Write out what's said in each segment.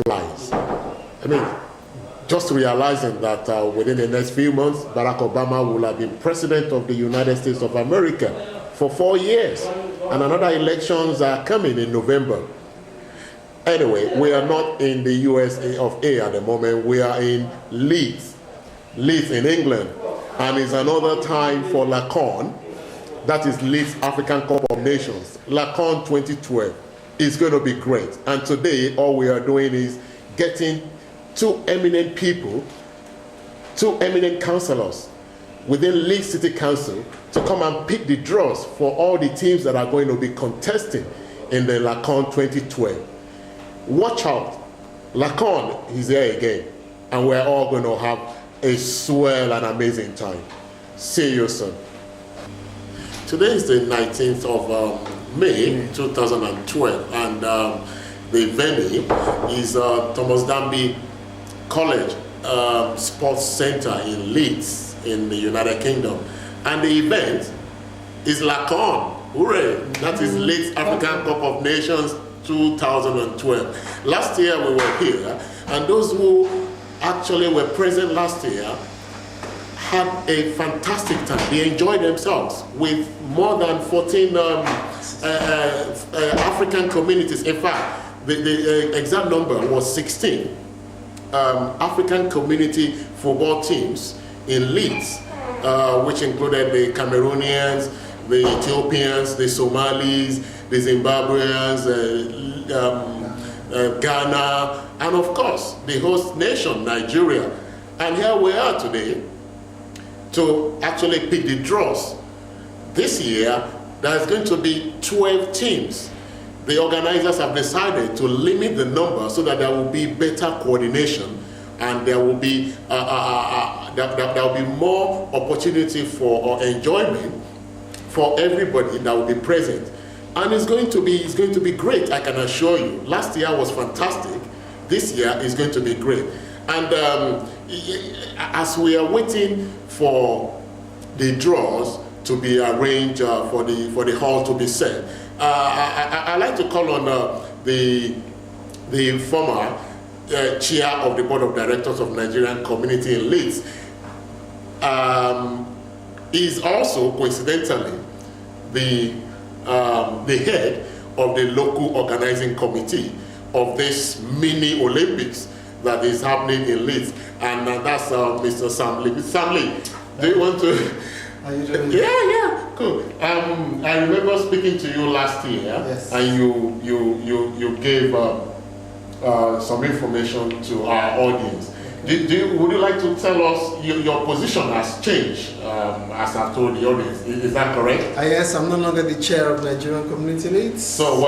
flies. I mean, just realizing that within the next few months, Barack Obama will have been president of the United States of America for 4 years. And another elections are coming in November. Anyway, we are not in the USA of A at the moment. We are in Leeds in England. And it's another time for LACON, that is Leeds African Cup of Nations. LACON 2012 is going to be great. And today, all we are doing is getting two eminent people, two eminent councillors within Leeds City Council to come and pick the draws for all the teams that are going to be contesting in the LACON 2012. Watch out, LACON is here again, and we're all going to have a swell and amazing time. See you soon. Today is the 19th of May 2012, and the venue is Thomas Danby College Sports Center in Leeds in the United Kingdom. And the event is LACON. Hooray! That is Leeds African Cup of Nations 2012. Last year we were here, and those who actually were present last year had a fantastic time. They enjoyed themselves with more than 14 African communities. In fact, the exact number was 16 African community football teams in Leeds, which included the Cameroonians, the Ethiopians, the Somalis, the Zimbabweans, Ghana, and of course the host nation, Nigeria. And here we are today to actually pick the draws. This year, there's going to be 12 teams. The organizers have decided to limit the number so that there will be better coordination, and there will be there will be more opportunity for enjoyment for everybody that will be present. And it's going to be great, I can assure you. Last year was fantastic. This year is going to be great. And as we are waiting for the draws to be arranged for the hall to be set, I like to call on the former chair of the board of directors of Nigerian Community in Leeds. Is also coincidentally the head of the local organizing committee of this mini Olympics that is happening in Leeds, and that's Mr. Sam Lee. Sam Lee, do you want to? How you doing? Yeah, cool. I remember speaking to you last year, yes. And you gave some information to our audience. Would you like to tell us your position has changed, as I've told the audience? Is that correct? Yes, I'm no longer the chair of Nigerian Community Leeds. So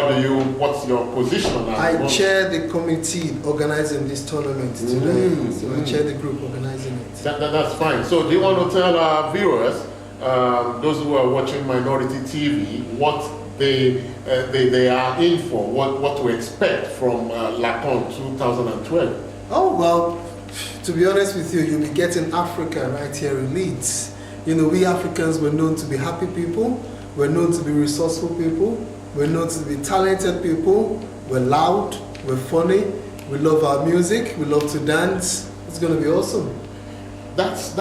what's your position? I chair the committee organizing this tournament today. So I chair the group organizing it. That's fine. So do you want to tell our viewers, those who are watching Minority TV, what they are in for, what to expect from LACON 2012? Oh, well, to be honest with you, you'll be getting Africa right here in Leeds. You know, we Africans were known to be happy people, we're known to be resourceful people, we're known to be talented people, we're loud, we're funny, we love our music, we love to dance. It's going to be awesome. That's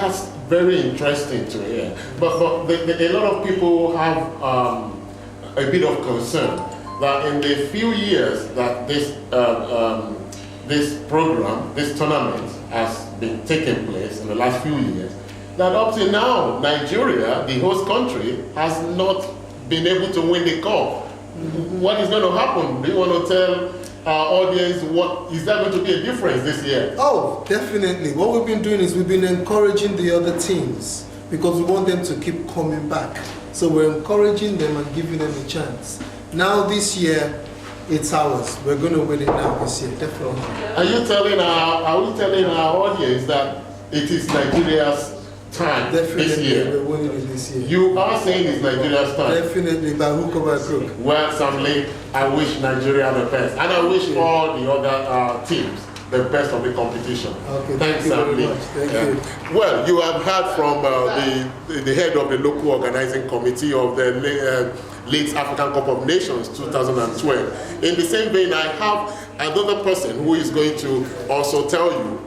very interesting to hear. But a lot of people have a bit of concern that in the few years that this program, this tournament has been taking place in the last few years, that up to now, Nigeria, the host country, has not been able to win the cup. What is going to happen? Do you want to tell our audience what is there going to be a difference this year? Oh, definitely. What we've been doing is we've been encouraging the other teams because we want them to keep coming back. So we're encouraging them and giving them a chance. Now this year, it's ours. We're going to win it now this year, definitely. Are we telling our audience that it is Nigeria's time this year? We're winning it this year. You are saying it's Nigeria's time? Definitely, by hook or by crook. Well, Sam Lee, I wish Nigeria the best. And I wish all the other teams the best of the competition. Okay, thanks, thank you Sam very Lee. much. Thank you. Well, you have heard from the head of the local organizing committee of the Leeds African Cup of Nations 2012. In the same vein, I have another person who is going to also tell you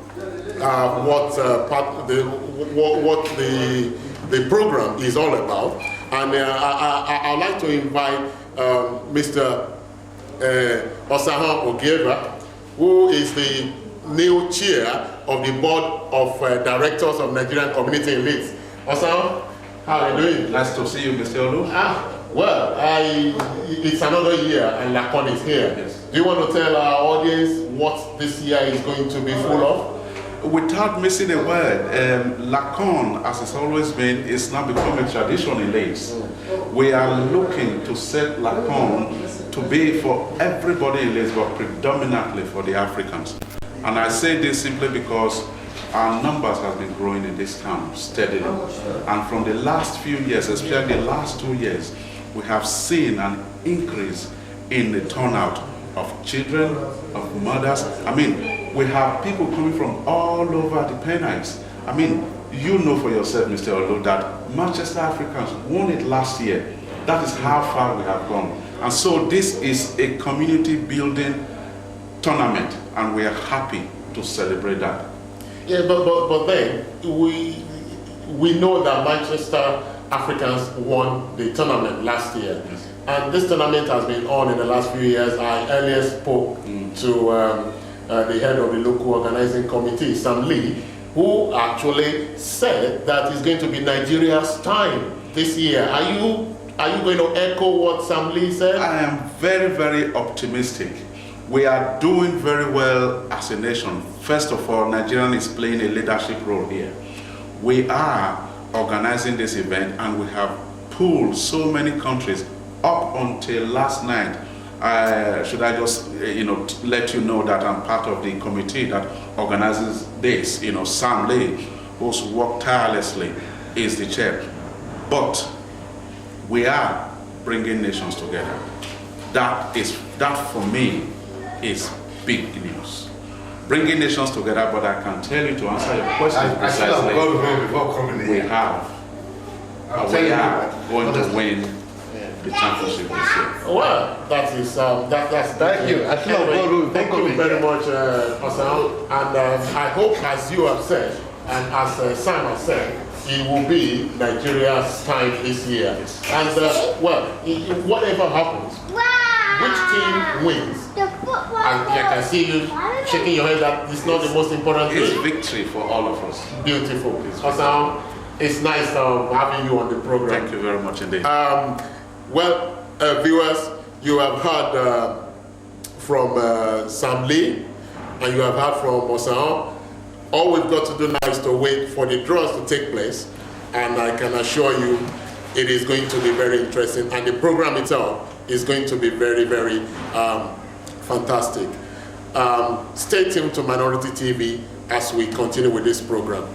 what the program is all about. And I'd like to invite Mr. Osahan Ogieva, who is the new chair of the board of directors of Nigerian Community in Leeds. Osahan, how are you doing? Nice to see you, Mr. Olu. Well, it's another year and Lacon is here. Yes. Do you want to tell our audience what this year is going to be full of? Without missing a word, Lacon, as it's always been, is now becoming a tradition in Leeds. We are looking to set Lacon to be for everybody in Leeds, but predominantly for the Africans. And I say this simply because our numbers have been growing in this town steadily. And from the last few years, especially the last 2 years, we have seen an increase in the turnout of children, of mothers. I mean, we have people coming from all over the Pennines. I mean, you know for yourself, Mr. Olu, that Manchester Africans won it last year. That is how far we have gone. And so this is a community building tournament, and we are happy to celebrate that. Yeah, but then we know that Manchester Africans won the tournament last year. Yes. And this tournament has been on in the last few years. I earlier spoke to the head of the local organizing committee, Sam Lee, who actually said that it's going to be Nigeria's time this year. Are you going to echo what Sam Lee said? I am very, very optimistic. We are doing very well as a nation. First of all, Nigeria is playing a leadership role here. We are organizing this event, and we have pulled so many countries. Up until last night, should I just let you know that I'm part of the committee that organizes this. Sam Lee, who's worked tirelessly, is the chair. But we are bringing nations together. That for me is big news. Bringing nations together, but I can tell you, to answer your question precisely, we are going to win the championship this year. Well, that's Thank you. Thank you very much, Osahan. And I hope, as you have said, and as Sam has said, it will be Nigeria's time this year. And whatever happens, which team wins? I can see you shaking your head that it's not the most important thing. It's victory for all of us. Beautiful. Osahan, it's nice having you on the program. Thank you very much indeed. Viewers, you have heard from Sam Lee, and you have heard from Osahan. All we've got to do now is to wait for the draws to take place, and I can assure you it is going to be very interesting, and the program itself is going to be very, very fantastic. Stay tuned to Minority TV as we continue with this program.